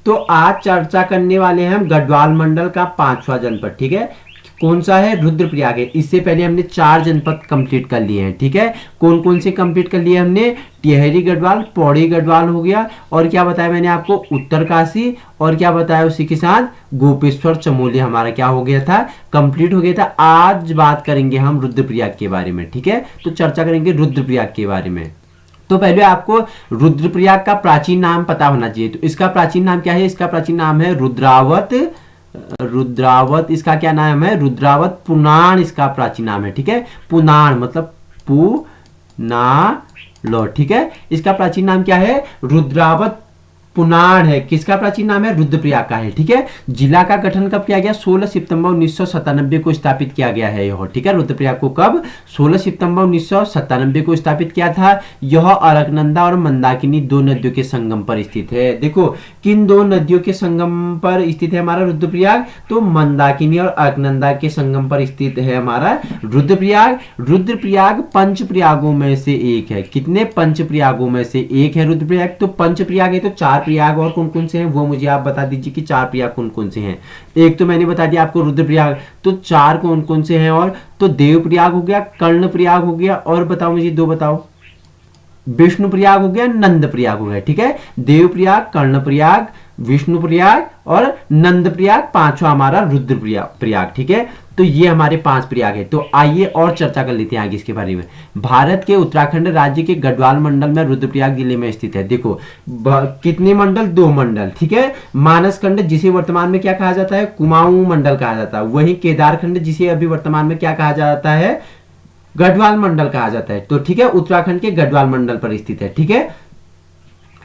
तो आज चर्चा करने वाले हैं हम गढ़वाल मंडल का 5वां जनपद, ठीक है। कौन सा है? रुद्रप्रयाग है। इससे पहले हमने 4 जनपद कंप्लीट कर लिए हैं, ठीक है। कौन कौन से कंप्लीट कर लिए हमने? टिहरी गढ़वाल, पौड़ी गढ़वाल हो गया, और क्या बताया मैंने आपको? उत्तरकाशी, और क्या बताया उसी के साथ? गोपेश्वर चमोली हमारा क्या हो गया था? कंप्लीट हो गया था। आज बात करेंगे हम रुद्रप्रयाग के बारे में, ठीक है। तो चर्चा करेंगे रुद्रप्रयाग के बारे में। तो पहले आपको रुद्रप्रयाग का प्राचीन नाम पता होना चाहिए। तो इसका प्राचीन नाम क्या है? इसका प्राचीन नाम है रुद्रावत। इसका क्या नाम है? रुद्रावत पुनाण इसका प्राचीन नाम है, ठीक है। पुनाण मतलब पुनालो, ठीक है। इसका प्राचीन नाम क्या है? रुद्रावत पुनाण है। किसका प्राचीन नाम है? रुद्रप्रयाग का है, ठीक है। जिला का गठन कब किया गया? 16 सितंबर 1997 को स्थापित किया गया है यह, ठीक है। रुद्रप्रयाग को कब? 16 सितंबर 1997 को स्थापित किया था। यह अलकनंदा और मंदाकिनी 2 नदियों के संगम पर स्थित है। देखो किन 2 नदियों के संगम पर स्थित है हमारा रुद्रप्रयाग? तो मंदाकिनी और अलकनंदा के संगम पर स्थित है हमारा रुद्रप्रयाग। रुद्रप्रयाग पंच प्रयागों में से एक है। कितने? पंच प्रयागों में से एक है रुद्रप्रयाग। तो पंच प्रयाग है तो 4 प्रयाग और कौन कौन से हैं वो मुझे आप बता दीजिए कि 4 प्रयाग कौन कौन से हैं। एक तो मैंने बता दिया आपको रुद्रप्रयाग, तो 4 कौन कौन से हैं? और तो देवप्रयाग हो गया, कर्णप्रयाग हो गया, और बताओ मुझे 2 बताओ। विष्णुप्रयाग हो गया, नंदप्रयाग हो गया, ठीक है। देवप्रयाग, कर्णप्रयाग, विष्णुप्रयाग और नंदप्रयाग, 5वां हमारा रुद्रप्रयाग, ठीक है। तो ये हमारे 5 प्रयाग है। तो आइए और चर्चा कर लेते हैं आगे इसके बारे में। भारत के उत्तराखंड राज्य के गढ़वाल मंडल में रुद्रप्रयाग जिले में स्थित है। देखो कितने मंडल? 2 मंडल, ठीक है। मानसखंड जिसे वर्तमान में क्या कहा जाता है? कुमाऊं मंडल कहा जाता है। वहीं केदारखंड जिसे अभी वर्तमान में क्या कहा जाता है? गढ़वाल मंडल कहा जाता है। तो ठीक है, उत्तराखंड के गढ़वाल मंडल पर स्थित है, ठीक है।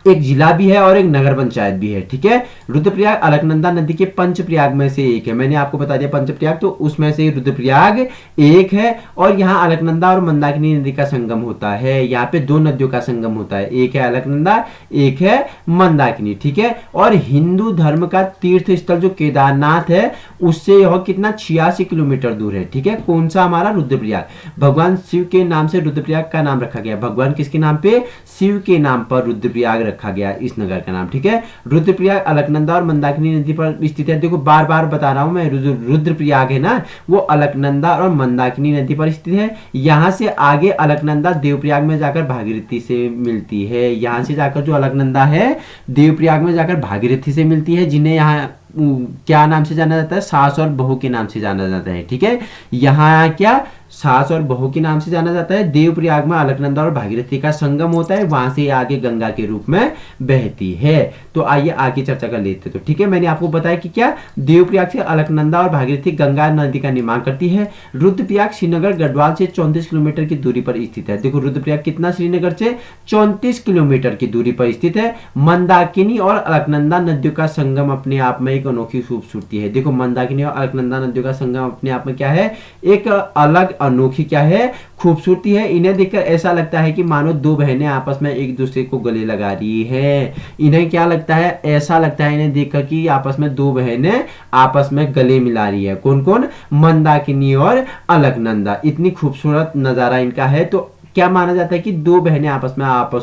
एक जिला भी है और एक नगर पंचायत भी है, ठीक है। रुद्रप्रयाग अलकनंदा नदी के पंच प्रयाग में से एक है। मैंने आपको बता दिया पंच प्रयाग, तो उसमें से रुद्रप्रयाग एक है। और यहाँ अलकनंदा और मंदाकिनी नदी का संगम होता है। यहाँ पे 2 नदियों का संगम होता है, एक है अलकनंदा, एक है मंदाकिनी, ठीक है। और हिंदू धर्म का तीर्थ स्थल जो केदारनाथ है उससे यह कितना? 86 किलोमीटर दूर है, ठीक है। कौन सा? हमारा रुद्रप्रयाग। भगवान शिव के नाम से रुद्रप्रयाग का नाम रखा गया। भगवान किसके नाम पे? शिव के नाम पर रुद्रप्रयाग रखा गया इस नगर का नाम, ठीक है। रुद्रप्रयाग अलकनंदा और मंदाकिनी नदी पर स्थित है। देखो बार बार बता रहा हूं मैं, रुद्रप्रयाग है ना, वो अलकनंदा और मंदाकिनी नदी पर स्थित है। यहां से आगे अलकनंदा देवप्रयाग में जाकर भागीरथी से मिलती है। यहां से जाकर जो अलकनंदा है देवप्रयाग में जाकर भागीरथी से मिलती है, जिन्हें यहाँ क्या नाम से जाना जाता है? सास और बहू के नाम से जाना जाता है, ठीक है। यहाँ क्या? सास और बहू के नाम से जाना जाता है। देवप्रयाग में अलकनंदा और भागीरथी का संगम होता है, वहां से आगे गंगा के रूप में बहती है। तो आइए आगे चर्चा कर लेते। तो ठीक है, मैंने आपको बताया कि क्या देवप्रयाग से अलकनंदा और भागीरथी गंगा नदी का निर्माण करती है। रुद्रप्रयाग श्रीनगर गढ़वाल से 34 किलोमीटर की दूरी पर स्थित है। देखो रुद्रप्रयाग कितना? श्रीनगर से 34 किलोमीटर की दूरी पर स्थित है। मंदाकिनी और अलकनंदा नदियों का संगम अपने आप में एक अनोखी खूबसूरती है। देखो मंदाकिनी और अलकनंदा नदियों का संगम अपने आप में क्या है? एक अलग अनोखी क्या है? खूबसूरती है। इन्हें देखकर ऐसा लगता है कि मानो 2 बहनें आपस में एक दूसरे को गले लगा रही है। इन्हें क्या लगता है? ऐसा लगता है इन्हें देखकर कि आपस में 2 बहनें आपस में गले मिला रही है। कौन कौन? मंदाकिनी और अलकनंदा। इतनी खूबसूरत नजारा इनका है। तो क्या माना जाता है कि 2 बहनें आपस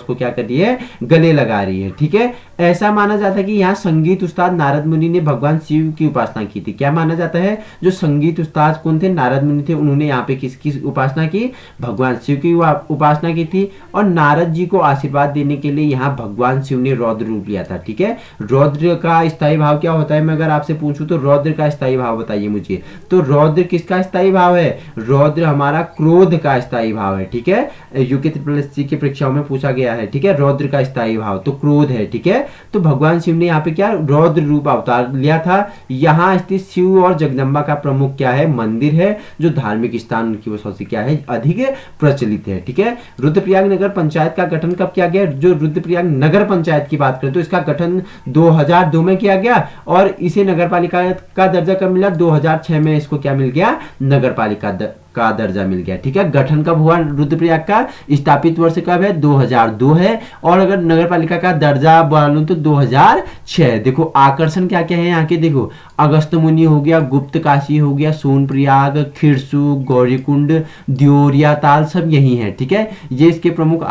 को क्या कर रही है? गले लगा रही है, ठीक है। ऐसा माना जाता है कि यहाँ संगीत उस्ताद नारद मुनि ने भगवान शिव की उपासना की थी। क्या माना जाता है? जो संगीत उस्ताद कौन थे? नारद मुनि थे। उन्होंने यहाँ पे किसकी उपासना की? भगवान शिव की उपासना की थी। और नारद जी को आशीर्वाद देने के लिए यहाँ भगवान शिव ने रौद्र रूप लिया था, ठीक है। रौद्र का स्थायी भाव क्या होता है? मैं अगर आपसे पूछूं तो रौद्र का स्थायी भाव बताइए मुझे। तो रौद्र किसका स्थायी भाव है? रौद्र हमारा क्रोध का स्थायी भाव है, ठीक है। यूके ट्रिपल की परीक्षाओं में पूछा गया है, ठीक है। रौद्र का स्थायी भाव तो क्रोध है, ठीक है। तो भगवान शिव ने यहाँ पे क्या? रौद्र रूप अवतार लिया था। यहाँ स्थित शिव और जगदम्बा का प्रमुख क्या है? मंदिर है, जो धार्मिक स्थान की वजह से क्या है? अधिक प्रचलित है, ठीक है। रुद्रप्रयाग नगर पंचायत का गठन कब किया गया? जो रुद्रप्रयाग नगर पंचायत की बात करें तो इसका गठन 2002 में किया गया। और इसे नगर पालिका का दर्जा कब मिला? 2006 में इसको क्या मिल गया? नगर पालिका का दर्जा मिल गया। ठीक है, गठन कब हुआ रुद्रप्रयाग का, स्थापित वर्ष कब है 2002 है, और अगर नगर पालिका का दर्जा बोलूं तो 2006। देखो आकर्षण क्या क्या है यहाँ के, देखो अगस्त मुनि हो गया, गुप्त काशी हो गया, सोनप्रयाग, खिरसू, गौरीकुंड, द्योरिया ताल, सब यही है। ठीक है, ये इसके प्रमुख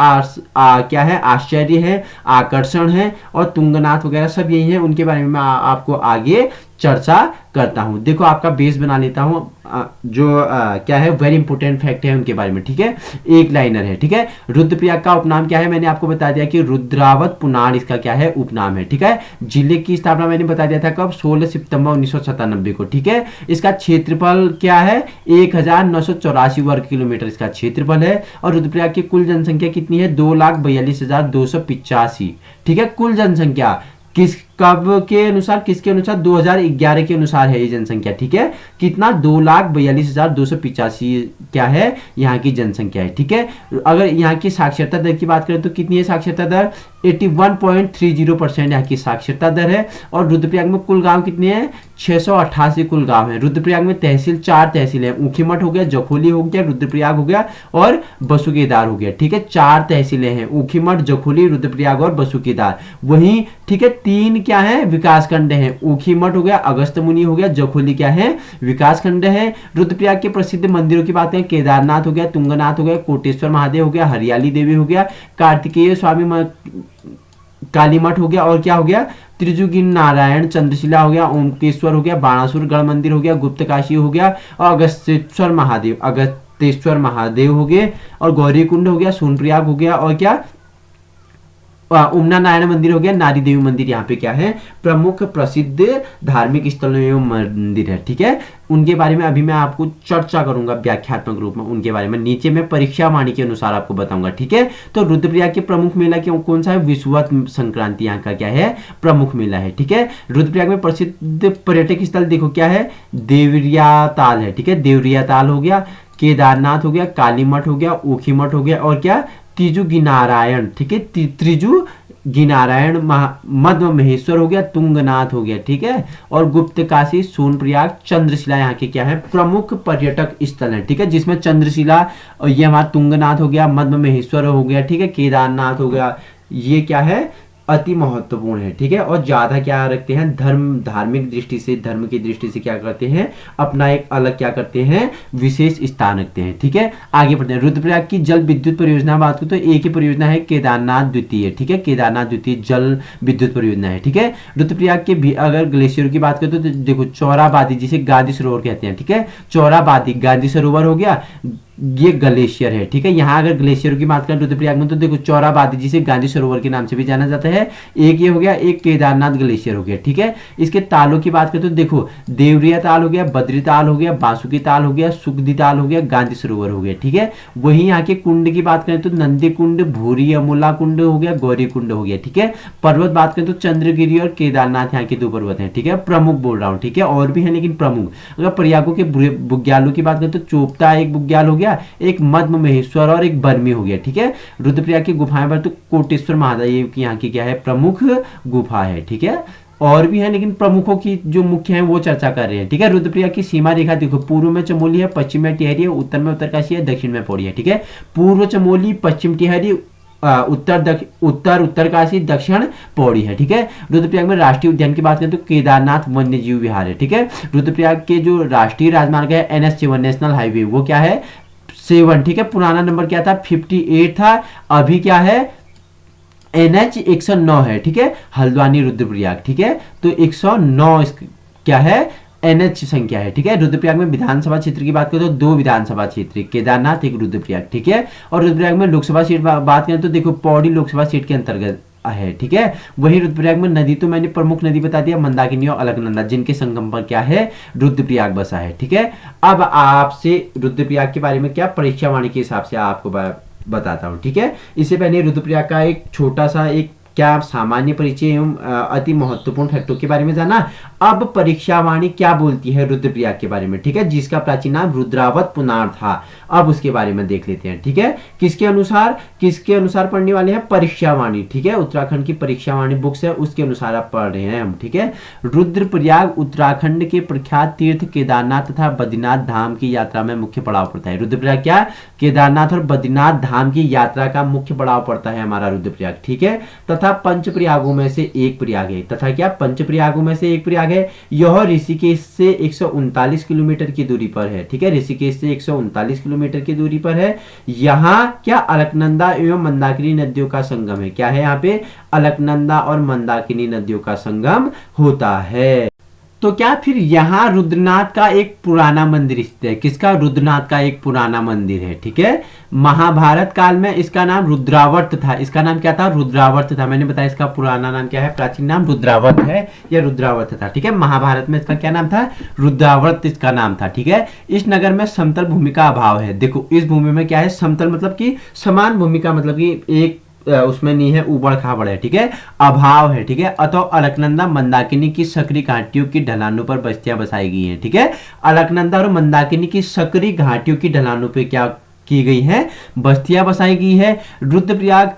क्या है, आश्चर्य है, आकर्षण है, और तुंगनाथ वगैरह सब यही है। उनके बारे में मैं आपको आगे चर्चा करता हूं। देखो आपका बेस बना लेता हूं, जो क्या है वेरी इंपोर्टेंट फैक्ट है उनके बारे में। ठीक है, एक लाइनर है। ठीक है, रुद्रप्रयाग का उपनाम क्या है, मैंने आपको बता दिया कि रुद्रावत पुनाड़ इसका क्या है, उपनाम है। ठीक है, जिले की स्थापना मैंने बता दिया था कब, 16 सितंबर 1997 को। ठीक है, इसका क्षेत्रफल क्या है, 1984 वर्ग किलोमीटर इसका क्षेत्रफल है, और रुद्रप्रयाग की कुल जनसंख्या कितनी है, 2,42,285। ठीक है, कुल जनसंख्या कब के अनुसार, किसके अनुसार, 2011 के अनुसार है ये जनसंख्या। ठीक है, कितना, 2,42,285 क्या है यहाँ की जनसंख्या है। ठीक है, अगर यहाँ की साक्षरता दर की बात करें तो कितनी है साक्षरता दर, 81.30% यहाँ की साक्षरता दर है। और रुद्रप्रयाग में कुल गांव कितने हैं, 688 कुल गांव है। रुद्रप्रयाग में तहसील 4 तहसील है, ऊखीमठ हो गया, जखोली हो गया, रुद्रप्रयाग हो गया और बसुकेदार हो गया। ठीक है, 4 तहसीलें हैं, ऊखीमठ, जखोली, रुद्रप्रयाग और बसुकेदार। वहीं ठीक है 3 क्या है, विकास खंड है, ऊखीमठ हो गया, अगस्त मुनि हो गया, जखोली क्या है, विकास खंड है। रुद्रप्रयाग के प्रसिद्ध मंदिरों की बात करें, केदारनाथ हो गया, तुंगनाथ हो गया, कोटेश्वर महादेव हो गया, हरियाली देवी हो गया, कार्तिकेय स्वामी काली मठ हो गया, और क्या हो गया, त्रिजुगिन नारायण चंद्रशिला हो गया, ओमकेश्वर हो गया, बाणासुर गढ़ मंदिर हो गया, गुप्त काशी हो गया, और अगस्तेश्वर महादेव हो गए, और गौरीकुंड हो गया, सोनप्रयाग हो गया, और क्या उमना नारायण मंदिर हो गया, नारी देवी मंदिर यहाँ पे क्या है, प्रमुख प्रसिद्ध धार्मिक स्थलों एवं मंदिर है। ठीक है, उनके बारे में अभी मैं आपको चर्चा करूंगा व्याख्यात्मक रूप में, उनके बारे में नीचे में परीक्षा वाणी के अनुसार आपको बताऊंगा। ठीक है, तो रुद्रप्रयाग के प्रमुख मेला क्यों कौन सा है, विषुवत संक्रांति यहाँ का क्या है, प्रमुख मेला है। ठीक है, रुद्रप्रयाग में प्रसिद्ध पर्यटक स्थल देखो क्या है, देवरिया ताल है। ठीक है, देवरिया ताल हो गया, केदारनाथ हो गया, काली मठ हो गया, ऊखीमठ हो गया, और क्या त्रिजुगिनारायण। ठीक है, त्रिजुगिनारायण, मध्य महेश्वर हो गया, तुंगनाथ हो गया। ठीक है, और गुप्त काशी, सोनप्रयाग, चंद्रशिला यहाँ के क्या है, प्रमुख पर्यटक स्थल है। ठीक है, जिसमें चंद्रशिला और ये हमारा तुंगनाथ हो गया, मध्य महेश्वर हो गया, ठीक है, केदारनाथ हो गया, ये क्या है अति महत्वपूर्ण है। ठीक है, और ज्यादा क्या रखते हैं, धार्मिक दृष्टि से, धर्म की दृष्टि से क्या करते हैं, अपना एक अलग क्या करते हैं, विशेष स्थान रखते हैं। ठीक है, आगे बढ़ते हैं। रुद्रप्रयाग की जल विद्युत परियोजना बात करें तो एक ही परियोजना है, केदारनाथ द्वितीय। ठीक है, केदारनाथ द्वितीय जल विद्युत परियोजना है। ठीक है, रुद्रप्रयाग के भी अगर ग्लेशियर की बात करें तो देखो चौराबादी, जिसे गांधी सरोवर कहते हैं। ठीक है, चौराबादी गांधी सरोवर हो गया, ये ग्लेशियर है। ठीक है, यहाँ अगर ग्लेशियर की बात करें रुद्रप्रयाग में तो देखो चौराबादी, जिसे गांधी सरोवर के नाम से भी जाना जाता है, एक ये हो गया, एक केदारनाथ ग्लेशियर हो गया। ठीक है, इसके तालों की बात करें तो देखो देवरिया ताल हो गया, बद्री ताल हो गया, बासुकी ताल हो गया, सुखदी ताल हो गया, गांधी सरोवर हो गया। ठीक है, वहीं यहाँ के कुंड की बात करें तो नंदी कुंड, भूरी अमूला कुंड हो गया, गौरी कुंड हो गया। ठीक है, पर्वत बात करें तो चंद्रगिरी और केदारनाथ यहाँ के 2 पर्वत हैं। ठीक है, प्रमुख बोल रहा हूँ। ठीक है, और भी है लेकिन प्रमुख। अगर प्रयागों के बुग्यालों की बात करें तो चोपता एक बुग्याल हो गया, एक मध्य महेश्वर और एक बर्मी हो गया। ठीक है, रुद्रप्रयाग की गुफाएं पर तो कोटेश्वर महादेव की यहाँ की क्या है, प्रमुख गुफा है। ठीक है, और भी है लेकिन प्रमुखों की जो मुख्य है वो चर्चा कर रहे हैं। ठीक है, रुद्रप्रयाग की सीमा रेखा देखो, पूर्व में चमोली है, पश्चिम में टिहरी है, उत्तर में उत्तरकाशी है, दक्षिण में पौड़ी है। ठीक है, पूर्व चमोली, पश्चिम टिहरी, उत्तरकाशी, दक्षिण पौड़ी है। ठीक है, रुद्रप्रयाग में राष्ट्रीय उद्यान की बात करें तो केदारनाथ वन्य जीव विहार है। ठीक है, रुद्रप्रयाग के जो राष्ट्रीय राजमार्ग है NH7 नेशनल हाईवे, वो क्या है 7। ठीक है, पुराना नंबर क्या था 58 था, अभी क्या है NH 109 है। ठीक है, हल्द्वानी रुद्रप्रयाग। ठीक है, तो 109 क्या है NH संख्या है। ठीक है, रुद्रप्रयाग में विधानसभा क्षेत्र की बात करें तो 2 विधानसभा क्षेत्र, केदारनाथ, एक रुद्रप्रयाग। ठीक है, और रुद्रप्रयाग में लोकसभा सीट बात करें तो देखो पौड़ी लोकसभा सीट के अंतर्गत है। ठीक है, वही रुद्रप्रयाग में नदी तो मैंने प्रमुख नदी बता दिया, मंदाकिनी और अलकनंदा, जिनके संगम पर क्या है रुद्रप्रयाग बसा है। ठीक है, अब आपसे रुद्रप्रयाग के बारे में क्या परीक्षा वाणी के हिसाब से आपको बताता हूं। ठीक है, इससे पहले रुद्रप्रयाग का एक छोटा सा एक क्या आप सामान्य परिचय एवं अति महत्वपूर्ण फैक्टों के बारे में जाना। अब परीक्षावाणी क्या बोलती है रुद्रप्रयाग के बारे में, ठीक है, जिसका प्राचीन नाम रुद्रावत पुनार था। अब उसके बारे में देख लेते हैं, ठीक है। किसके अनुसार पढ़ने वाले हैं, परीक्षावाणी, ठीक है, उत्तराखंड की परीक्षावाणी बुक्स है उसके अनुसार आप पढ़ रहे हैं हम, ठीक है। रुद्रप्रयाग उत्तराखंड के प्रख्यात तीर्थ केदारनाथ तथा बद्रीनाथ धाम की यात्रा में मुख्य पड़ाव पड़ता है। रुद्रप्रयाग क्या, केदारनाथ और बद्रीनाथ धाम की यात्रा का मुख्य पड़ाव पड़ता है हमारा रुद्रप्रयाग, ठीक है। तथा पंच प्रयागों में से एक प्रयाग है, तथा क्या पंच प्रयागों में से एक प्रयाग है। यह ऋषिकेश से 139 किलोमीटर की दूरी पर है, ठीक है, ऋषिकेश से 139 किलोमीटर की दूरी पर है। यहाँ क्या अलकनंदा एवं मंदाकिनी नदियों का संगम है, क्या है यहाँ पे, अलकनंदा और मंदाकिनी नदियों का संगम होता है। तो क्या फिर यहाँ रुद्रनाथ का एक पुराना मंदिर स्थित है, किसका, रुद्रनाथ का एक पुराना मंदिर है, ठीक है। महाभारत काल में इसका नाम रुद्रावर्त था, इसका नाम क्या था, रुद्रावर्त था। मैंने बताया इसका पुराना नाम क्या है, प्राचीन नाम रुद्रावर्त है या रुद्रावर्त था, ठीक है। महाभारत में इसका क्या नाम था, रुद्रावर्त इसका नाम था, ठीक है। इस नगर में समतल भूमि का अभाव है। देखो इस भूमि में क्या है, समतल मतलब कि समान भूमि का मतलब कि एक उसमें नहीं है ऊबड़ खाबड़ है, ठीक है, अभाव है, ठीक है। अतः अलकनंदा मंदाकिनी की सकरी घाटियों की ढलानों पर बस्तियां बसाई गई हैं, ठीक है। अलकनंदा और मंदाकिनी की सकरी घाटियों की ढलानों पे क्या की गई है, बस्तियां बसाई गई है। रुद्रप्रयाग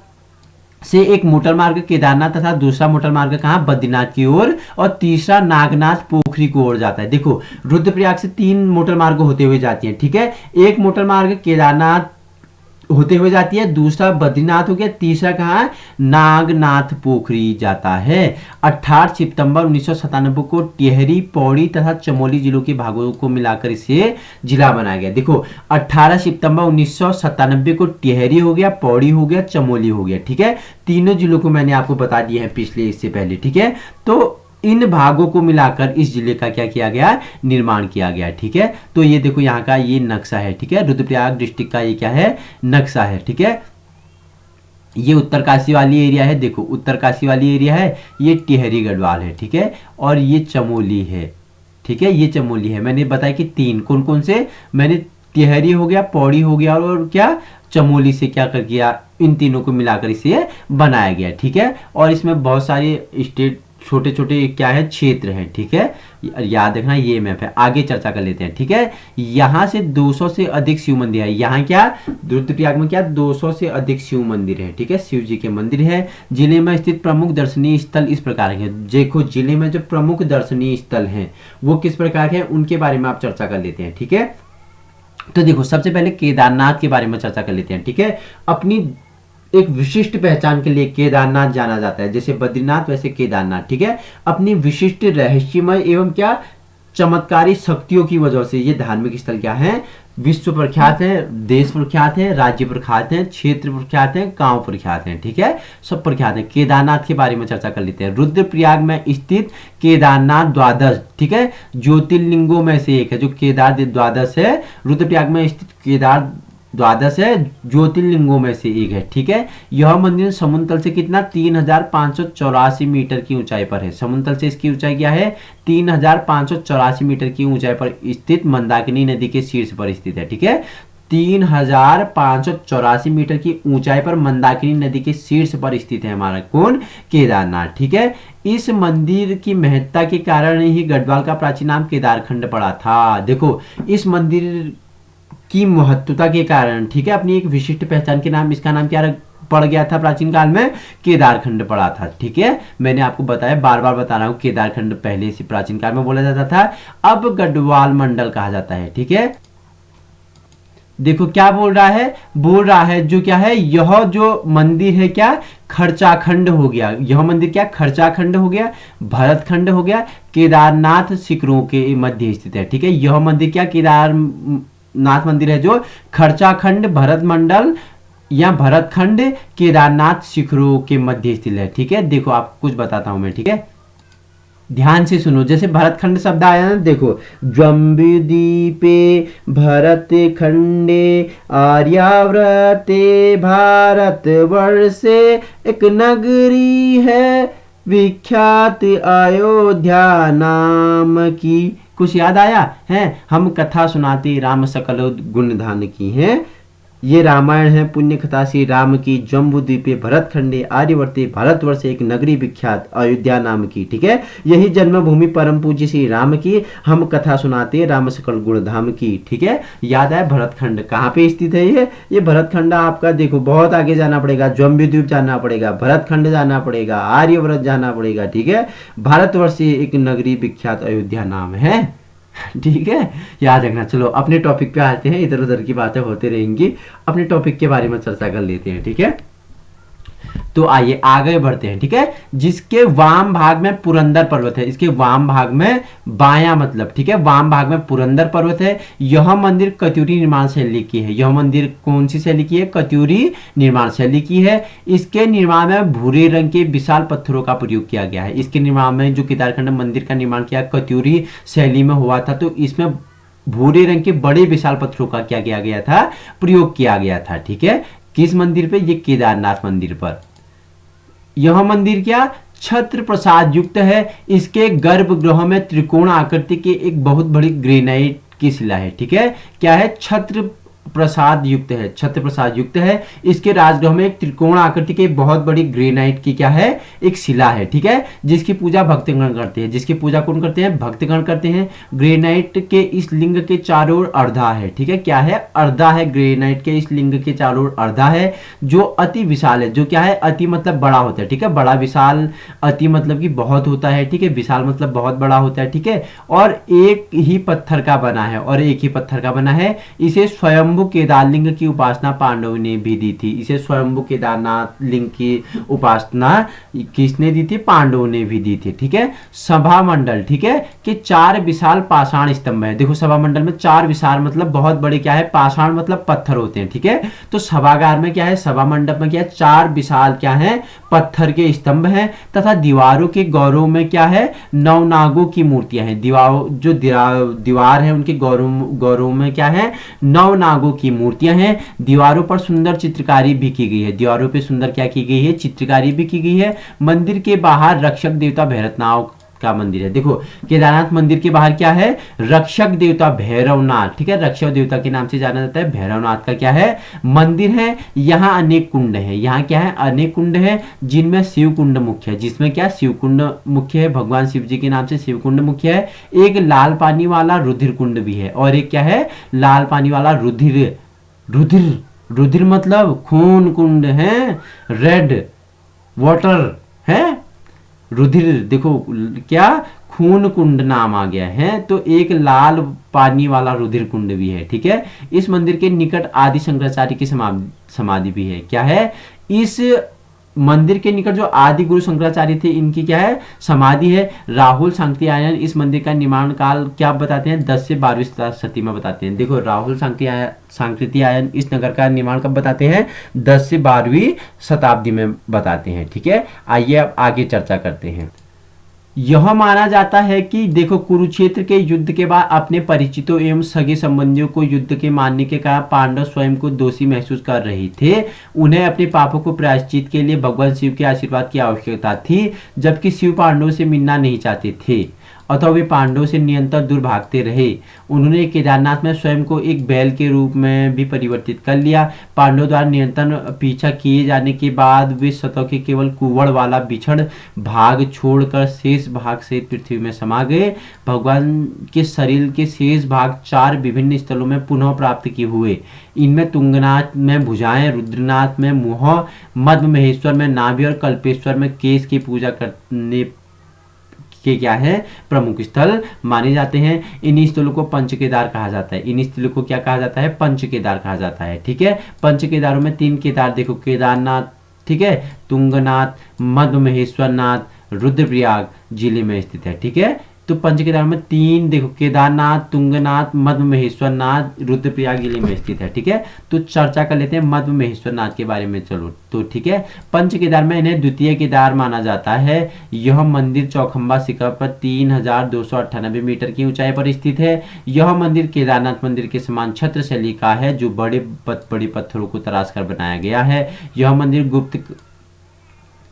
से एक मोटर मार्ग केदारनाथ तथा दूसरा मोटर मार्ग कहाँ, बद्रीनाथ की ओर, और तीसरा नागनाथ पोखरी की ओर जाता है। देखो रुद्रप्रयाग से 3 मोटर मार्ग होते हुए जाती हैं, ठीक है। एक मोटर मार्ग केदारनाथ होते हुए जाती है, दूसरा बद्रीनाथ हो गया, तीसरा कहाँ, नागनाथ पोखरी जाता है। 18 सितंबर 1997 को टिहरी, पौड़ी तथा चमोली जिलों के भागों को मिलाकर इसे जिला बनाया गया। देखो 18 सितंबर 1997 को टिहरी हो गया, पौड़ी हो गया, चमोली हो गया, ठीक है। तीनों जिलों को मैंने आपको बता दिया है पिछले इससे पहले, ठीक है। तो इन भागों को मिलाकर इस जिले का क्या किया गया, निर्माण किया गया, ठीक है। तो ये देखो यहाँ का ये नक्शा है, ठीक है, रुद्रप्रयाग डिस्ट्रिक्ट का ये क्या है, नक्शा है, ठीक है। ये उत्तरकाशी वाली एरिया है, देखो उत्तरकाशी वाली एरिया है, ये टिहरी गढ़वाल है, ठीक है, और ये चमोली है, ठीक है, ये चमोली है। मैंने बताया कि 3 कौन कौन से, मैंने टिहरी हो गया, पौड़ी हो गया और क्या, चमोली से क्या कर गया, इन तीनों को मिलाकर इसे बनाया गया, ठीक है। और इसमें बहुत सारे स्टेट छोटे छोटे क्या है, क्षेत्र हैं, ठीक है, याद रखना ये मैप है। आगे चर्चा कर लेते हैं, ठीक है। यहाँ से 200 से अधिक शिव मंदिर है, यहाँ क्या, रुद्रप्रयाग में क्या 200 से अधिक शिव मंदिर है, ठीक है, शिव जी के मंदिर है। जिले में स्थित प्रमुख दर्शनीय स्थल इस प्रकार है। देखो जिले में जो प्रमुख दर्शनीय स्थल हैं वो किस प्रकार के, उनके बारे में आप चर्चा कर लेते हैं, ठीक है। तो देखो सबसे पहले केदारनाथ के बारे में चर्चा कर लेते हैं, ठीक है। अपनी एक विशिष्ट पहचान के लिए केदारनाथ जाना जाता है, जैसे बद्रीनाथ वैसे केदारनाथ, ठीक है। अपनी विशिष्ट रहस्यमय एवं क्या चमत्कारी शक्तियों की वजह से ये धार्मिक स्थल क्या है, विश्व प्रख्यात है, देश प्रख्यात है, राज्य प्रख्यात है, क्षेत्र प्रख्यात है, गांव प्रख्यात है, ठीक है, सब प्रख्यात है। केदारनाथ के बारे में चर्चा कर लेते हैं। रुद्रप्रयाग में स्थित केदारनाथ द्वादश, ठीक है, ज्योतिर्लिंगों में से एक है। जो केदार द्वादश है, रुद्रप्रयाग में स्थित केदार द्वादश है, ज्योतिर्लिंगों में से एक है, ठीक है। यह मंदिर समुद्र तल से कितना, 3584 मीटर की ऊंचाई पर है। समुद्र तल से इसकी ऊंचाई क्या है, 3584 मीटर की ऊंचाई पर स्थित मंदाकिनी नदी के शीर्ष पर स्थित है, ठीक है। 3584 मीटर की ऊंचाई पर मंदाकिनी नदी के शीर्ष पर स्थित है हमारा कौन, केदारनाथ, ठीक है। इस मंदिर की महत्ता के कारण ही गढ़वाल का प्राचीन नाम केदारखंड पड़ा था। देखो इस मंदिर की महत्वता के कारण, ठीक है, अपनी एक विशिष्ट पहचान के नाम इसका नाम क्या पड़ गया था, प्राचीन काल में केदारखंड पड़ा था, ठीक है। मैंने आपको बताया, बार बार बता रहा हूं, केदारखंड पहले से प्राचीन काल में बोला जाता था, अब गढ़वाल मंडल कहा जाता है, ठीक है। देखो क्या बोल रहा है जो क्या है, यह जो मंदिर है क्या खर्चाखंड हो गया, यह मंदिर क्या खर्चाखंड हो गया, भरतखंड हो गया, केदारनाथ शिखरों के मध्य स्थित है, ठीक है। यह मंदिर क्या केदारनाथ मंदिर है जो खर्चाखंड, भरत मंडल या भरतखंड, केदारनाथ शिखरों के मध्य स्थित है, ठीक है। देखो आपको कुछ बताता हूं मैं, ठीक है, ध्यान से सुनो। जैसे भरतखंड शब्द आया ना, देखो ज्वम्बुदीपे भरतखंडे आर्यावर्ते भारतवर्षे एक नगरी है विख्यात अयोध्या नाम की। कुछ याद आया है, हम कथा सुनाते राम सकल गुण धान की है, ये रामायण है पुण्य कथा श्री राम की, जम्बूद्वीपे भरतखंडे आर्यवर्ते भारतवर्ष एक नगरी विख्यात अयोध्या नाम की। ठीक है, यही जन्मभूमि परम पूज्य श्री राम की, हम कथा सुनाते राम सकल गुणधाम की। ठीक है, याद है भरतखंड कहाँ पे स्थित है? ये भरतखंड आपका देखो बहुत आगे जाना पड़ेगा, जम्बूद्वीप जाना पड़ेगा, भरतखंड जाना पड़ेगा, आर्यव्रत जाना पड़ेगा। ठीक है, भारतवर्ष एक नगरी विख्यात अयोध्या नाम है। ठीक है, याद रखना। चलो अपने टॉपिक पे आते हैं, इधर उधर की बातें होती रहेंगी, अपने टॉपिक के बारे में चर्चा कर लेते हैं। ठीक है, तो आइए आगे बढ़ते हैं। ठीक है, जिसके वाम भाग में पुरंदर पर्वत है, इसके वाम भाग में बायां मतलब, ठीक है, वाम भाग में पुरंदर पर्वत है। यह मंदिर कत्यूरी निर्माण शैली की है। यह मंदिर कौन सी शैली की है? कत्यूरी निर्माण शैली की है। इसके निर्माण में भूरे रंग के विशाल पत्थरों का प्रयोग किया गया है। इसके निर्माण में जो केदारखंड मंदिर का निर्माण किया कत्यूरी शैली में हुआ था, तो इसमें भूरे रंग के बड़े विशाल पत्थरों का क्या किया गया था? प्रयोग किया गया था। ठीक है, किस मंदिर पे? ये केदारनाथ मंदिर पर। यह मंदिर क्या? छत्र प्रसाद युक्त है। इसके गर्भगृह में त्रिकोण आकृति की एक बहुत बड़ी ग्रेनाइट की शिला है। ठीक है, क्या है? छत्र प्रसाद युक्त है, छत्र प्रसाद युक्त है। इसके राजगृह में एक त्रिकोण आकृति की बहुत बड़ी ग्रेनाइट की क्या है? एक शिला है। ठीक है, जिसकी पूजा भक्तगण करते हैं। जिसकी पूजा कौन करते हैं? भक्तगण करते हैं। ग्रेनाइट के इस लिंग के चारों ओर अर्धा है। ठीक है, क्या है? अर्धा है। ग्रेनाइट के इस लिंग के चारों ओर अर्धा है, जो अति विशाल है। जो क्या है? अति मतलब बड़ा होता है। ठीक है, बड़ा विशाल, अति मतलब कि बहुत होता है। ठीक है, विशाल मतलब बहुत बड़ा होता है। ठीक है, और एक ही पत्थर का बना है, और एक ही पत्थर का बना है। इसे स्वयं केदारलिंग की उपासना पांडवों ने भी दी थी। इसे स्वयंभू केदारनाथ लिंग की उपासना किसने दी थी? पांडवों ने भी दी थी। ठीक है, सभा मंडल, ठीक है, कि 4 विशाल पाषाण स्तंभ है। देखो सभा मंडल में 4 विशाल मतलब बहुत बड़े क्या है? पाषाण मतलब पत्थर होते हैं। ठीक है, तो सभागार में क्या है? सभा मंडप में क्या है? 4 विशाल क्या है? पत्थर के स्तंभ हैं, तथा दीवारों के गौरव में क्या है? नवनागों की मूर्तियां हैं। दीवार है उनके गौरव में क्या है? नवनागों की मूर्तियां हैं। दीवारों पर सुंदर चित्रकारी भी की गई है। दीवारों पे सुंदर क्या की गई है? चित्रकारी भी की गई है। मंदिर के बाहर रक्षक देवता भैरवनाथ का मंदिर है। देखो केदारनाथ मंदिर के बाहर क्या है? रक्षक देवता भैरवनाथ। ठीक है, रक्षक देवता के नाम से जाना जाता है। भैरवनाथ का क्या है? मंदिर है। यहाँ अनेक कुंड है। यहाँ क्या है? अनेक कुंड है, जिनमें शिव कुंड मुख्य है। जिसमें क्या? शिव कुंड मुख्य है। भगवान शिव जी के नाम से शिव कुंड मुख्य है। एक लाल पानी वाला रुधिर कुंड भी है, और एक क्या है? लाल पानी वाला रुधिर रुधिर मतलब खून कुंड है, रेड वाटर है, रुधिर देखो क्या? खून कुंड नाम आ गया है। तो एक लाल पानी वाला रुधिर कुंड भी है। ठीक है, इस मंदिर के निकट आदि शंकराचार्य की समाधि भी है। क्या है? इस मंदिर के निकट जो आदि गुरु शंकराचार्य थे, इनकी क्या है? समाधि है। राहुल सांकृत्यायन इस मंदिर का निर्माण काल क्या बताते हैं? 10 से 12वीं शताब्दी में बताते हैं। देखो राहुल सांकृत्यायन इस नगर का निर्माण कब बताते हैं? 10 से 12वीं शताब्दी में बताते हैं। ठीक है, आइए अब आगे चर्चा करते हैं। यह माना जाता है कि देखो कुरुक्षेत्र के युद्ध के बाद अपने परिचितों एवं सगे संबंधियों को युद्ध के मारने के कारण पांडव स्वयं को दोषी महसूस कर रहे थे। उन्हें अपने पापों को प्रायश्चित के लिए भगवान शिव के आशीर्वाद की आवश्यकता थी, जबकि शिव पांडवों से मिलना नहीं चाहते थे, अतः वे पांडवों से निरंतर दूर भागते रहे। उन्होंने केदारनाथ में स्वयं को एक बैल के रूप में भी परिवर्तित कर लिया। पांडवों द्वारा निरंतर पीछा किए जाने के बाद वे सतह के केवल कुवड़ वाला बिछड़ भाग छोड़कर शेष भाग से पृथ्वी में समा गए। भगवान के शरीर के शेष भाग 4 विभिन्न स्थलों में पुनः प्राप्त किए हुए। इनमें तुंगनाथ में भुजाएं, रुद्रनाथ में मुँह, मध्य महेश्वर में नाभि और कल्पेश्वर में केश की पूजा करने के क्या है? प्रमुख स्थल माने जाते हैं। इन स्थलों को पंच केदार कहा जाता है। इन स्थलों को क्या कहा जाता है? पंच केदार कहा जाता है। ठीक है, पंच केदारों में 3 केदार देखो, केदारनाथ, ठीक है, तुंगनाथ, मध्य महेश्वरनाथ, रुद्रप्रयाग जिले में स्थित है। ठीक है, तो पंच केदार में 3 देखो, केदारनाथ, तुंगनाथ, मध्य महेश्वरनाथ, रुद्रप्रयाग जिले में स्थित है। ठीक है, तो चर्चा कर लेते हैं मध्य महेश्वरनाथ के बारे में। चलो तो ठीक है, पंच केदार में इन्हें द्वितीय केदार माना जाता है। यह मंदिर चौखंबा शिखर पर 3298 मीटर की ऊंचाई पर स्थित है। यह मंदिर केदारनाथ मंदिर के समान छत्र शैली का है, जो बड़े पत्थरों को तराश कर बनाया गया है। यह मंदिर गुप्त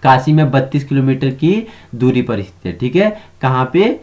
काशी में 32 किलोमीटर की दूरी पर स्थित है। ठीक है, कहाँ पे?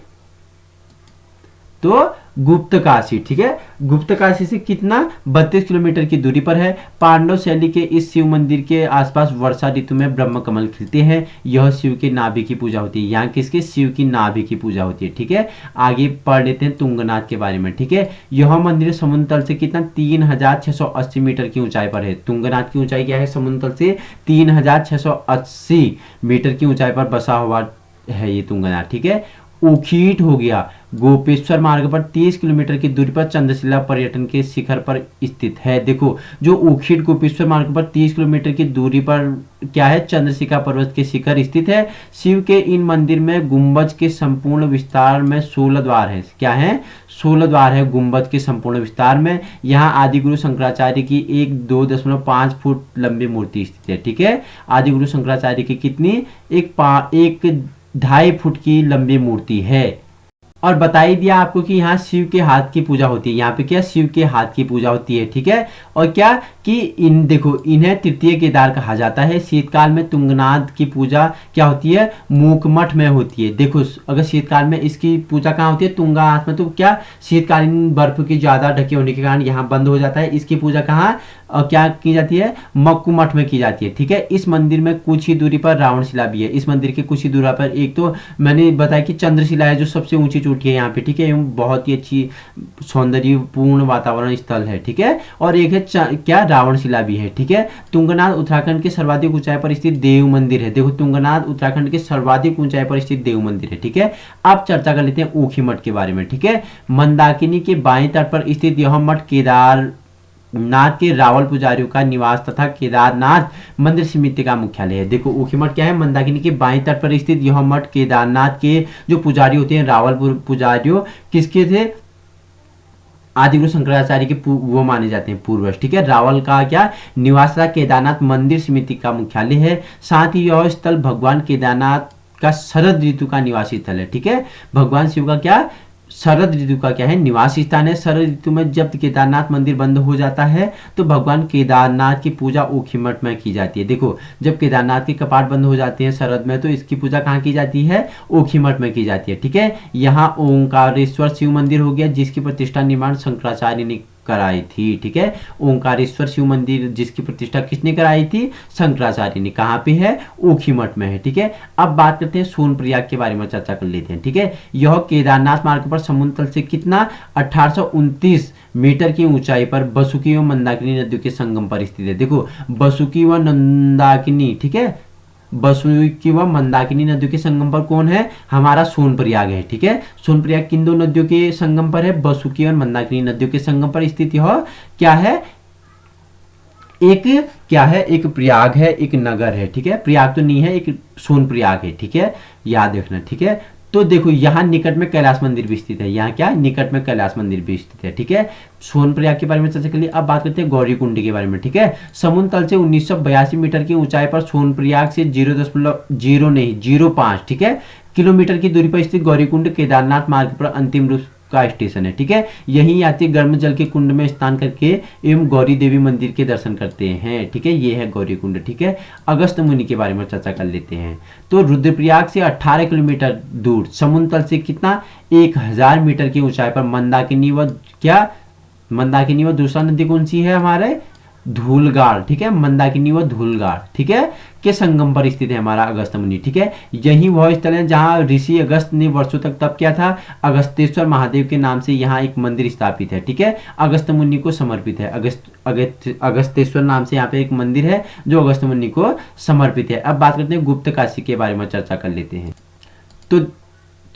तो गुप्तकाशी, ठीक है। गुप्तकाशी से कितना 32 किलोमीटर की दूरी पर है। पांडव शैली के इस शिव मंदिर के आसपास वर्षा ऋतु में ब्रह्म कमल खिलते हैं। यह शिव के नाभि की पूजा होती है। यहाँ किसके? शिव की नाभि की पूजा होती है, ठीक है। आगे पढ़ लेते हैं तुंगनाथ के बारे में, ठीक है। यह मंदिर समुद्र तल से कितना 3680 मीटर की ऊंचाई पर है। तुंगनाथ की ऊंचाई क्या है? समुद्र तल से 3680 मीटर की ऊंचाई पर बसा हुआ है ये तुंगनाथ, ठीक है। उखीट हो गया गोपेश्वर मार्ग पर 30 किलोमीटर की दूरी पर चंद्रशिला पर्यटन के शिखर पर स्थित है। देखो जो उखीट गोपेश्वर मार्ग पर 30 किलोमीटर की दूरी पर क्या है? चंद्रशिला पर्वत के शिखर स्थित है। शिव के इन मंदिर में गुंबज के संपूर्ण विस्तार में 16 द्वार है। क्या है? 16 द्वार है गुंबज के संपूर्ण विस्तार में। यहाँ आदिगुरु शंकराचार्य की एक 2.5 फुट लंबी मूर्ति स्थित है, ठीक है। आदिगुरु शंकराचार्य की कितनी? एक 2.5 फुट की लंबी मूर्ति है। और बता ही दिया आपको कि यहाँ शिव के हाथ की पूजा होती है। यहाँ पे क्या? शिव के हाथ की पूजा होती है, ठीक है। और क्या कि इन देखो इन्हें तृतीय केदार कहा जाता है। शीतकाल में तुंगनाथ की पूजा क्या होती है? मूकमठ में होती है। देखो अगर शीतकाल में इसकी पूजा कहाँ होती है? तुंगनाथ में। तो क्या शीतकालीन बर्फ की ज्यादा ढके होने के कारण यहाँ बंद हो जाता है। इसकी पूजा कहाँ क्या की जाती है? मक्कू मठ में की जाती है, ठीक है। इस मंदिर में कुछ ही दूरी पर रावणशिला भी है। इस मंदिर के कुछ ही दूरी पर एक तो मैंने बताया कि चंद्रशिला है जो सबसे ऊंची चोटी है यहाँ पे, ठीक है। एवं बहुत ही अच्छी सौंदर्यपूर्ण वातावरण स्थल है, ठीक है। और एक है क्या? रावणशिला भी है, ठीक है। तुंगनाथ उत्तराखंड के सर्वाधिक ऊंचाई पर स्थित देव मंदिर है। देखो तुंगनाथ उत्तराखंड के सर्वाधिक ऊंचाई पर स्थित देव मंदिर है, ठीक है। अब चर्चा कर लेते हैं ऊखी मठ के बारे में, ठीक है। मंदाकिनी के बाएं तट पर स्थित यह मठ केदारनाथ के रावल पुजारियों का निवास तथा केदारनाथ मंदिर समिति का मुख्यालय है। देखो ऊखी मठ क्या है? मंदाकिनी के बाएं तट पर स्थित यह मठ केदारनाथ के जो पुजारी होते हैं रावल पुजारियों किसके थे? आदिगुरु शंकराचार्य के वो माने जाते हैं पूर्वज, ठीक है। रावल का क्या निवास था? केदारनाथ मंदिर समिति का मुख्यालय है। साथ ही यह स्थल भगवान केदारनाथ का शरद ऋतु का निवासी स्थल है, ठीक है। भगवान शिव का क्या शरद ऋतु का क्या है? निवास स्थान है। शरद ऋतु में जब केदारनाथ मंदिर बंद हो जाता है तो भगवान केदारनाथ की पूजा ऊखी मठ में की जाती है। देखो जब केदारनाथ के कपाट बंद हो जाते हैं शरद में तो इसकी पूजा कहाँ की जाती है? ऊखी मठ में की जाती है, ठीक है। यहाँ ओंकारेश्वर शिव मंदिर हो गया जिसकी प्रतिष्ठा निर्माण शंकराचार्य ने कराई थी, ठीक है। ओंकारेश्वर शिव मंदिर जिसकी प्रतिष्ठा किसने कराई थी? शंकराचार्य ने। कहाँ पे है? ऊखी मठ में है, ठीक है। अब बात करते हैं सोनप्रयाग के बारे में चर्चा कर लेते हैं, ठीक है। यह केदारनाथ मार्ग पर समुद्र तल से कितना 1829 मीटर की ऊंचाई पर बसुकी व मंदाकिनी नदियों के संगम पर स्थित है। देखो बसुकी व मंदाकिनी, ठीक है। बसुकी व मंदाकिनी नदियों के संगम पर कौन है? हमारा सोनप्रयाग है, ठीक है। सोनप्रयाग किन दो नदियों के संगम पर है? बसुकी और मंदाकिनी नदियों के संगम पर स्थित यह क्या है? एक क्या है? एक प्रयाग है, एक नगर है, ठीक है। प्रयाग तो नहीं है, एक सोनप्रयाग है, ठीक है। याद रखना, ठीक है। तो देखो यहाँ निकट में कैलाश मंदिर भी स्थित है। यहाँ क्या? निकट में कैलाश मंदिर भी स्थित है, ठीक है। सोनप्रयाग के बारे में चर्चा कर लिए। अब बात करते हैं गौरीकुंड के बारे में, ठीक है। समुद्र तल से 1982 मीटर की ऊंचाई पर सोनप्रयाग से 0.05, ठीक है, किलोमीटर की दूरी पर स्थित गौरीकुंड केदारनाथ मार्ग पर अंतिम रूप का स्टेशन है, ठीक है। यही यात्री गर्म जल के कुंड में स्नान करके एवं गौरी देवी मंदिर के दर्शन करते हैं, ठीक है। ये है गौरी कुंड, ठीक है। अगस्त मुनि के बारे में चर्चा कर लेते हैं। तो रुद्रप्रयाग से 18 किलोमीटर दूर समुद्र तल से कितना 1000 मीटर की ऊंचाई पर मंदाकिनी व क्या मंदाकिनी व दूसरा नदी कौन सी है? हमारे धूलगाड़, ठीक है। मंदाकिनी व धूलगाड़, ठीक है, के संगम पर स्थित है हमारा अगस्त मुनि, ठीक है। यही वह स्थल है जहां ऋषि अगस्त ने वर्षों तक तप किया था। अगस्तेश्वर महादेव के नाम से यहाँ एक मंदिर स्थापित है, ठीक है। अगस्त मुनि को समर्पित है। अगस्तेश्वर नाम से यहाँ पे एक मंदिर है जो अगस्त मुनि को समर्पित है। अब बात करते हैं गुप्त काशी के बारे में चर्चा कर लेते हैं।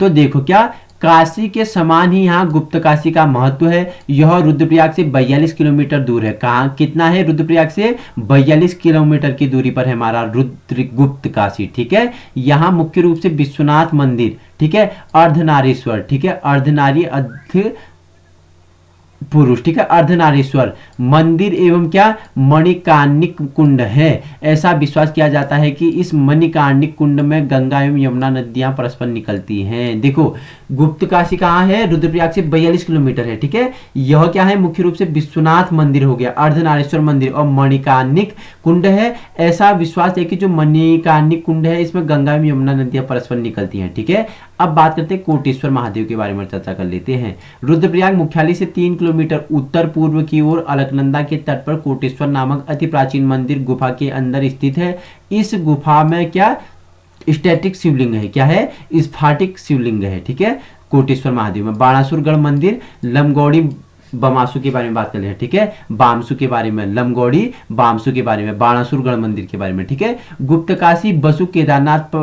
तो देखो क्या काशी के समान ही यहाँ गुप्त काशी का महत्व है। यह रुद्रप्रयाग से 42 किलोमीटर दूर है। कहाँ कितना है? रुद्रप्रयाग से 42 किलोमीटर की दूरी पर है हमारा रुद्र गुप्त काशी, ठीक है। यहाँ मुख्य रूप से विश्वनाथ मंदिर, ठीक है, अर्धनारीश्वर, ठीक है, अर्धनारी अर्ध पुरुष, ठीक है, अर्धनारीश्वर मंदिर एवं क्या मणिकार्णिक कुंड है। ऐसा विश्वास किया जाता है कि इस मणिकार्णिक कुंड में गंगा एवं यमुना नदियां परस्पर निकलती हैं। देखो गुप्त काशी कहाँ है? रुद्रप्रयाग से 42 किलोमीटर है, ठीक है। यह क्या है? मुख्य रूप से विश्वनाथ मंदिर हो गया, अर्धनारीश्वर मंदिर और मणिकार्णिक कुंड है। ऐसा विश्वास है कि जो मणिकार्णिक कुंड है इसमें गंगा एवं यमुना नदियां परस्पर निकलती हैं, ठीक है। अब बात करते हैं कोटेश्वर महादेव के बारे में चर्चा कर लेते हैं। रुद्रप्रयाग मुख्यालय से 3 किलोमीटर उत्तर पूर्व की ओर अलकनंदा के तट पर कोटेश्वर नामक अति प्राचीन मंदिर गुफा के अंदर स्थित है। इस गुफा में क्या स्टैटिक शिवलिंग है, क्या है, स्फाटिक शिवलिंग है, ठीक है। कोटेश्वर महादेव में बाणासुरगढ़ मंदिर, लमगौड़ी बमासु के बारे में बात कर रहे हैं, ठीक है। बामसु के बारे में, लमगौड़ी बामसु के बारे में, बाणासुरगढ़ मंदिर के बारे में, ठीक है। गुप्तकाशी बसु केदारनाथ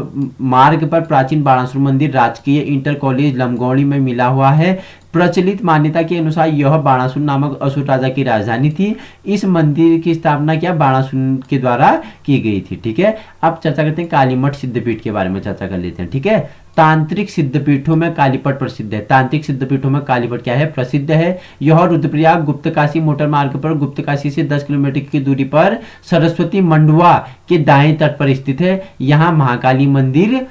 मार्ग पर प्राचीन बाणासुर मंदिर राजकीय इंटर कॉलेज लमगौड़ी में मिला हुआ है। प्रचलित मान्यता के अनुसार यह बाणासुर नामक असुर राजा की राजधानी थी। इस मंदिर की स्थापना क्या बाणासुर के द्वारा की गई थी, ठीक है। अब चर्चा करते हैं कालीमठ सिद्धपीठ के बारे में चर्चा कर लेते हैं, ठीक है। तांत्रिक सिद्धपीठों में कालीपट प्रसिद्ध है। तांत्रिक सिद्धपीठों में कालीपट क्या है, प्रसिद्ध है। यह रुद्रप्रयाग गुप्तकाशी मोटर मार्ग पर गुप्तकाशी से 10 किलोमीटर की दूरी पर सरस्वती मंडुआ के दाएं तट पर स्थित है। यहाँ महाकाली मंदिर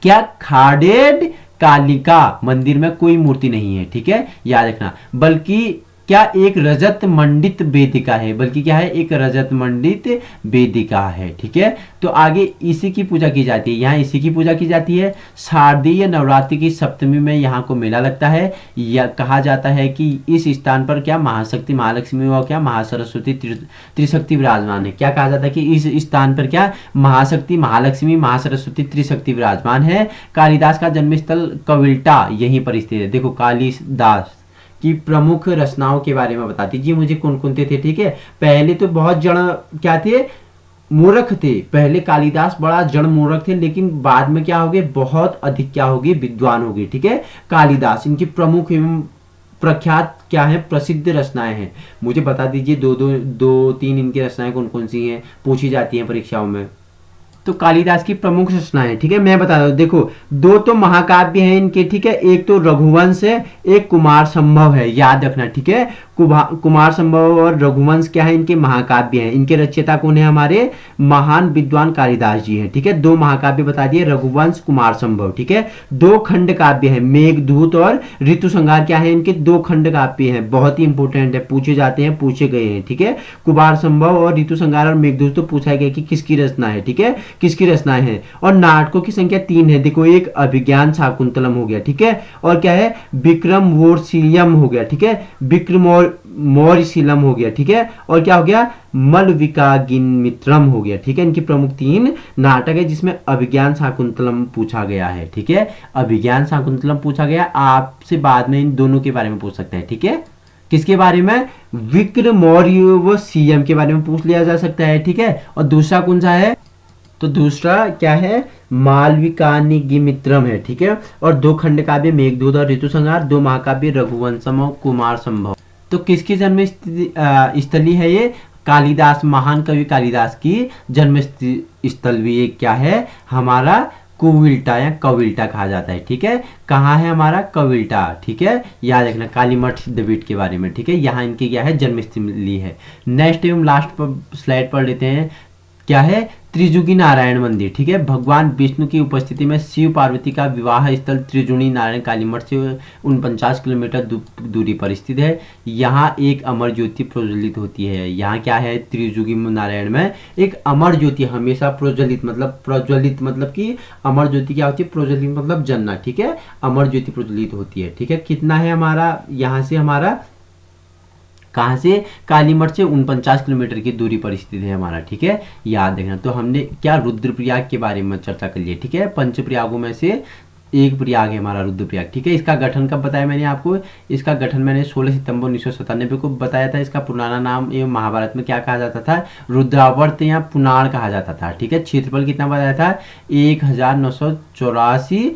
क्या खाडेड कालिका मंदिर में कोई मूर्ति नहीं है, ठीक है, याद रखना। बल्कि क्या एक रजत मंडित वेदिका है, बल्कि क्या है, एक रजत मंडित वेदिका है, ठीक है। तो आगे इसी की पूजा की जाती है, यहाँ इसी की पूजा की जाती है। शारदीय नवरात्रि की सप्तमी में यहाँ को मेला लगता है। यह कहा जाता है कि इस स्थान पर क्या महाशक्ति महालक्ष्मी और क्या महासरस्वती त्रिशक्ति विराजमान है। क्या कहा जाता है कि इस स्थान पर क्या महाशक्ति महालक्ष्मी महासरस्वती त्रिशक्ति विराजमान है। कालिदास का जन्मस्थल कविल्टा यहीं पर स्थित है। देखो कालिदास की प्रमुख रचनाओं के बारे में बता दीजिए मुझे, कौन कौन थे, ठीक है। पहले तो बहुत जड़ क्या थे, मूर्ख थे। पहले कालिदास बड़ा जड़ मूर्ख थे, लेकिन बाद में क्या हो गए, बहुत अधिक क्या हो गए, विद्वान हो गए, ठीक है। कालिदास इनकी प्रमुख एवं प्रख्यात क्या है, प्रसिद्ध रचनाएं हैं। मुझे बता दीजिए दो तीन इनकी रचनाएं कौन कौन सी हैं, पूछी जाती हैं परीक्षाओं में। तो कालिदास की प्रमुख रचनाएं, ठीक है, मैं बता दूं। देखो 2 तो महाकाव्य हैं इनके, ठीक है। एक तो रघुवंश है, एक कुमार संभव है, याद रखना, ठीक है। कुमार संभव और रघुवंश क्या है, इनके महाकाव्य हैं। इनके रचयिता कौन है, हमारे महान विद्वान कालिदास जी हैं, ठीक है। 2 महाकाव्य बता दिए, रघुवंश कुमार संभव, ठीक है। 2 खंड काव्य है, मेघदूत और ऋतु संहार क्या है, इनके 2 खंड काव्य हैं, बहुत ही इंपॉर्टेंट है, पूछे जाते हैं, पूछे गए हैं, ठीक है। कुमार संभव और ऋतु संहार और मेघदूत तो पूछा गया कि किसकी रचना है, ठीक है, किसकी रचनाएं हैं। और नाटकों की संख्या 3 है। देखो एक अभिज्ञान शाकुंतलम हो गया, ठीक है, और क्या है विक्रमोर्वशीयम हो गया, ठीक है, विक्रमोर्वशीयम हो गया, ठीक है, और क्या हो गया मलविकाग्निमित्रम हो गया, ठीक है। इनकी प्रमुख 3 नाटक है जिसमें अभिज्ञान शाकुंतलम पूछा गया है, ठीक है। अभिज्ञान शाकुंतलम पूछा गया, आपसे बाद में इन दोनों के बारे में पूछ सकते हैं, ठीक है। किसके बारे में, विक्रमोर्वशीयम के बारे में पूछ लिया जा सकता है, ठीक है। और दूसरा कौन सा है, तो दूसरा क्या है मालविकाग्निमित्रम है, ठीक है। और 2 खंड काव्य मेघदूत और ऋतु संहार, 2 महाकाव्य रघुवंशम और कुमार संभव। तो किसकी जन्म स्थली है ये, कालिदास, महान कवि कालिदास की जन्म स्थल भी ये क्या है, हमारा कुविल्टा या कविल्टा कहा जाता है, ठीक है। कहाँ है हमारा कविल्टा, ठीक है, याद रखना कालीमठ सिद्धपीठ के बारे में, ठीक है। यहाँ इनकी क्या है जन्मस्थली है। नेक्स्ट एवं लास्ट पर स्लाइड पढ़ लेते हैं, क्या है त्रिजुगी नारायण मंदिर, ठीक है। भगवान विष्णु की उपस्थिति में शिव पार्वती का विवाह स्थल त्रिजुगी नारायण कालीमठ से 49 किलोमीटर दूरी पर स्थित है। यहाँ एक अमर ज्योति प्रज्वलित होती है। यहाँ क्या है त्रिजुगी नारायण में एक अमर ज्योति हमेशा प्रज्वलित मतलब कि अमर ज्योति क्या होती है, प्रज्वलित मतलब जन्नत, ठीक है। अमर ज्योति प्रज्वलित होती है, ठीक है। कितना है हमारा, यहाँ से हमारा कहाँ से, कालीमठ से 49 किलोमीटर की दूरी पर स्थित है हमारा, ठीक है, याद रखना। तो हमने क्या रुद्रप्रयाग के बारे में चर्चा कर लिया, ठीक है। 5 प्रयागों में से एक प्रयाग है हमारा रुद्रप्रयाग, ठीक है। इसका गठन कब बताया मैंने आपको, इसका गठन मैंने 16 सितंबर 1997 को बताया था। इसका पुराना नाम एवं महाभारत में क्या कहा जाता था, रुद्रावर्त या पुनाड़ कहा जाता था, ठीक है। क्षेत्रफल कितना बताया था, 1984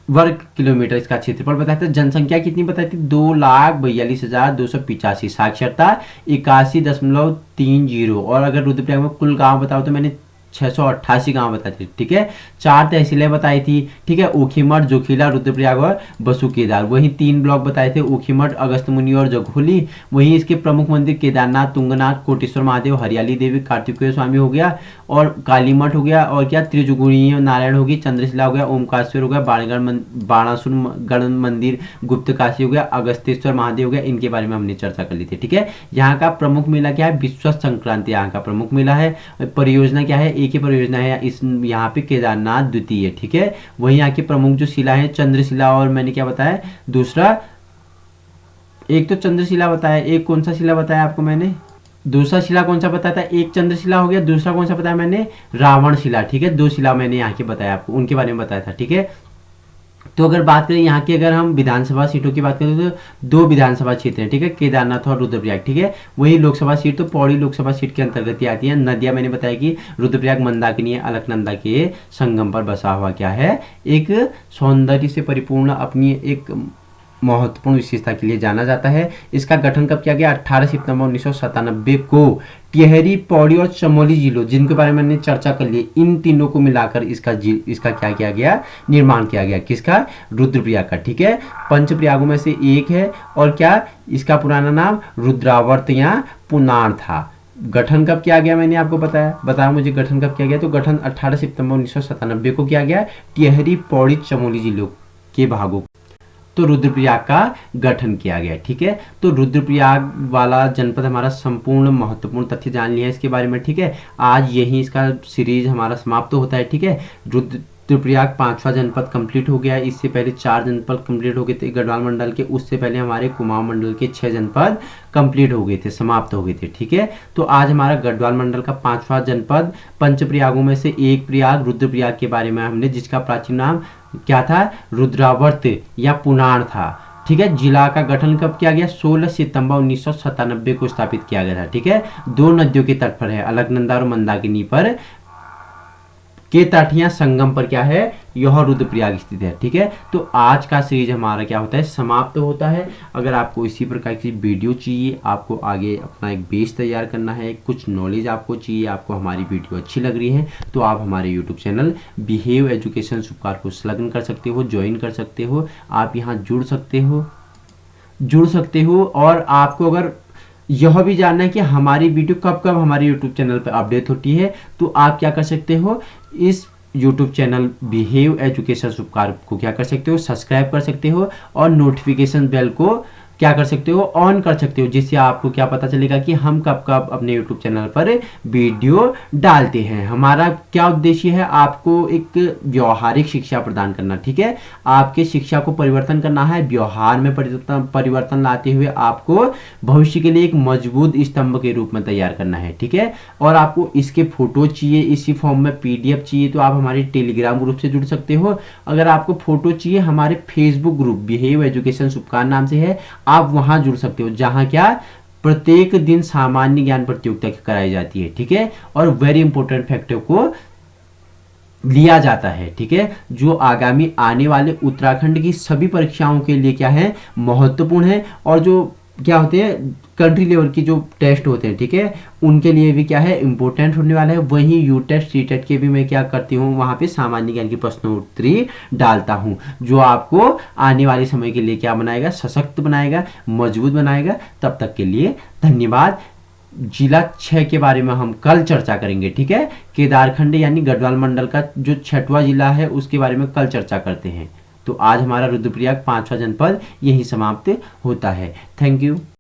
वर्ग किलोमीटर इसका क्षेत्रफल बताया था। जनसंख्या कितनी बताई थी, 2,42,285। साक्षरता 81.30। और अगर रुद्रप्रयाग में कुल गांव बताओ तो मैंने 688 गांव बताए थे, ठीक है। 4 तहसीलें बताई थी, ठीक है, ओखीमठ, जोखिला, रुद्रप्रयाग और बसुकेदार। वहीं 3 ब्लॉक बताए थे, ओखीमठ, अगस्त्यमुनि और जघोली। वहीं इसके प्रमुख मंदिर केदारनाथ, तुंगनाथ, कोटेश्वर महादेव, हरियाली देवी, कार्तिकेय स्वामी हो गया, और कालीमठ हो गया, और क्या त्रिजुगी नारायण होगी, चंद्रशिला हो गया, ओमकारेश्वर हो गया, बाणासुरगढ़ मंदिर, गुप्तकाशी हो गया, अगस्तेश्वर महादेव हो गया। इनके बारे में हमने चर्चा कर ली थी, ठीक है। यहाँ का प्रमुख मेला क्या है, विश्व संक्रांति यहाँ का प्रमुख मेला है। परियोजना क्या है, एक ही परियोजना है इस यहाँ पे केदारनाथ द्वितीय, ठीक है। वहीं यहाँ की प्रमुख जो शिला है चंद्रशिला, और मैंने क्या बताया दूसरा, एक तो चंद्रशिला बताया, एक कौन सा शिला बताया आपको मैंने, दूसरा शिला कौन सा बताया था, एक चंद्रशिला हो गया, दूसरा कौन सा बताया मैंने, रावण शिला, ठीक है। दो शिला मैंने यहाँ के बताया आपको, उनके बारे में बताया था, ठीक है। तो अगर बात करें यहाँ की, अगर हम विधानसभा सीटों की बात करें तो 2 विधानसभा क्षेत्र हैं, ठीक है, केदारनाथ और रुद्रप्रयाग, ठीक है। वही लोकसभा सीट तो पौड़ी लोकसभा सीट के अंतर्गत ही आती है। नदियाँ मैंने बताया कि रुद्रप्रयाग मंदाकिनी अलकनंदा के संगम पर बसा हुआ क्या है, एक सौंदर्य से परिपूर्ण अपनी एक महत्वपूर्ण विशेषता के लिए जाना जाता है। इसका गठन कब किया गया, 18 सितंबर 1997 को टिहरी, पौड़ी और चमोली जिलों, जिनके बारे में मैंने चर्चा कर ली, इन तीनों को मिलाकर इसका क्या किया गया, निर्माण किया गया, किसका, रुद्रप्रयाग का, ठीक है। पंचप्रयागों में से एक है, और क्या इसका पुराना नाम रुद्रावर्त या पुनार था। गठन कब किया गया मैंने आपको बताया मुझे गठन कब किया गया, तो गठन 18 सितंबर 1997 को किया गया, टिहरी, पौड़ी, चमोली जिलों के भागों तो रुद्रप्रयाग का गठन किया गया, ठीक है। तो रुद्रप्रयाग वाला जनपद हमारा संपूर्ण महत्वपूर्ण तथ्य जान लिया है इसके बारे में, ठीक है। आज यही इसका सीरीज हमारा समाप्त होता है, ठीक है। रुद्रप्रयाग 5वां जनपद कंप्लीट हो गया। इससे पहले 4 जनपद कंप्लीट हो गए थे गढ़वाल मंडल के, उससे पहले हमारे कुमाऊं मंडल के 6 जनपद कंप्लीट हो गए थे, समाप्त हो गए थे, ठीक है। तो आज हमारा गढ़वाल मंडल का 5वां जनपद, पंचप्रयागों में से एक प्रयाग रुद्रप्रयाग के बारे में हमने, जिसका प्राचीन नाम क्या था, रुद्रावर्त या पुनार था, ठीक है। जिला का गठन कब किया गया, 16 सितंबर 1997 को स्थापित किया गया था, ठीक है। 2 नदियों के तट पर है, अलकनंदा और मंदाकिनी पर के तटिया संगम पर क्या है, यह रुद्रप्रयाग स्थित है, ठीक है। तो आज का सीरीज हमारा क्या होता है, समाप्त होता है। अगर आपको इसी प्रकार की वीडियो चाहिए, आपको आगे अपना एक बेस तैयार करना है, कुछ नॉलेज आपको चाहिए, आपको हमारी वीडियो अच्छी लग रही है, तो आप हमारे यूट्यूब चैनल बिहेव एजुकेशन सुपकार को संलग्न कर सकते हो, ज्वाइन कर सकते हो, आप यहाँ जुड़ सकते हो। और आपको अगर यह भी जानना है कि हमारी वीडियो कब कब हमारे यूट्यूब चैनल पर अपडेट होती है, तो आप क्या कर सकते हो, इस यूट्यूब चैनल बिहेव एजुकेशन सुपकार को क्या कर सकते हो, सब्सक्राइब कर सकते हो, और नोटिफिकेशन बेल को क्या कर सकते हो, ऑन कर सकते हो, जिससे आपको क्या पता चलेगा कि हम कब कब अपने यूट्यूब चैनल पर वीडियो डालते हैं। हमारा क्या उद्देश्य है, आपको एक व्यवहारिक शिक्षा प्रदान करना, ठीक है। आपके शिक्षा को परिवर्तन करना है, व्यवहार में परिवर्तन लाते हुए आपको भविष्य के लिए एक मजबूत स्तंभ के रूप में तैयार करना है, ठीक है। और आपको इसके फोटो चाहिए, इसी फॉर्म में PDF चाहिए, तो आप हमारे टेलीग्राम ग्रुप से जुड़ सकते हो। अगर आपको फोटो चाहिए, हमारे फेसबुक ग्रुप बिहेव एजुकेशन सुपकार नाम से है, आप वहां जुड़ सकते हो, जहां क्या प्रत्येक दिन सामान्य ज्ञान प्रतियोगिता कराई जाती है, ठीक है। और वेरी इंपॉर्टेंट फैक्टों को लिया जाता है, ठीक है, जो आगामी आने वाले उत्तराखंड की सभी परीक्षाओं के लिए क्या है, महत्वपूर्ण है। और जो क्या होते हैं कंट्री लेवल की जो टेस्ट होते हैं, ठीक है, उनके लिए भी क्या है, इंपॉर्टेंट होने वाला है। वहीं यू टेस्ट सी टेट के भी मैं क्या करती हूँ, वहाँ पे सामान्य ज्ञान की प्रश्नोत्तरी डालता हूँ, जो आपको आने वाले समय के लिए क्या बनाएगा, सशक्त बनाएगा, मजबूत बनाएगा। तब तक के लिए धन्यवाद। जिला 6 के बारे में हम कल चर्चा करेंगे, ठीक है। केदारखंड यानी गढ़वाल मंडल का जो 6वां जिला है, उसके बारे में कल चर्चा करते हैं। तो आज हमारा रुद्रप्रयाग 5वां जनपद यही समाप्त होता है। Thank you.